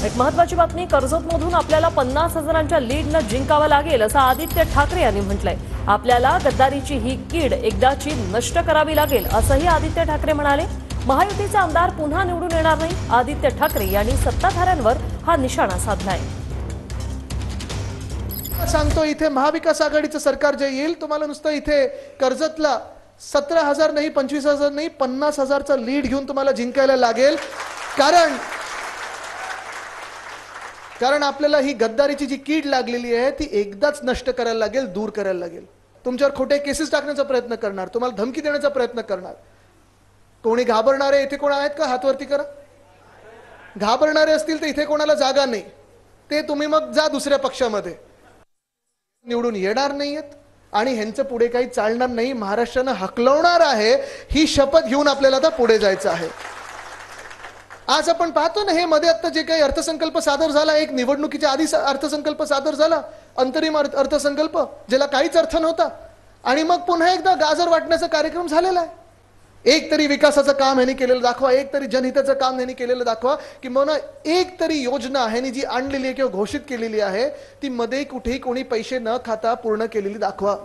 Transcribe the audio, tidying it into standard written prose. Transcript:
एक महत्त्वाची बातमी, कर्जतमधून आपल्याला 50,000च्या लीडनं जिंकावं लागेल असं आदित्य ठाकरे यांनी म्हटलंय। आपल्याला गद्दारीची ही कीड एकदाची नष्ट करावी लागेल असंही आदित्य ठाकरे म्हणाले। महायुतीचे आमदार पुन्हा निवडून येणार नाही, आदित्य ठाकरे यांनी सत्ताधाऱ्यांवर हा निशाणा साधलाय। सांगतो इथे महाविकास आघाडीचं सरकार जे येईल तुम्हाला नुसतं इथे कर्जतला 17,000 नाही 25,000 नाही 50,000चा लीड घेऊन तुम्हाला जिंकायला लागेल। कारण आपल्याला ही गद्दारीची जी कीड लागलेली आहे ती एकदाच नष्ट करायला लागेल, दूर करायला लागेल। तुमच्यावर खोटे केसेस टाकण्याचा प्रयत्न करणार, तुम्हाला धमकी देण्याचा प्रयत्न करणार। कोणी घाबरणारे इथे कोण आहेत का? हात वरती करा। घाबरणारे असतील तर इथे कोणाला जागा नाही, ते तुम्ही मग जा दुसऱ्या पक्षामध्ये। निवडून येणार नाहीयेत आणि ह्यांचं पुढे काही चालणार नाही, महाराष्ट्रानं हकलवणार आहे ही शपथ घेऊन आपल्याला आता पुढे जायचं आहे। आज आपण पाहतो ना, हे मध्ये आता जे काही अर्थसंकल्प सादर झाला, एक निवडणुकीच्या आधी अर्थसंकल्प सादर झाला, अंतरिम अर्थसंकल्प ज्याला काहीच अर्थ नव्हता, आणि मग पुन्हा एकदा गाजर वाटण्याचा कार्यक्रम झालेला आहे। एक तरी विकासाचं काम ह्यांनी केलेलं दाखवा, एक तरी जनहिताचं काम ह्यांनी केलेलं दाखवा, की म्हणून एक तरी योजना ह्यांनी जी आणलेली आहे किंवा घोषित केलेली आहे ती मध्ये कुठेही कोणी पैसे न खाता पूर्ण केलेली दाखवा।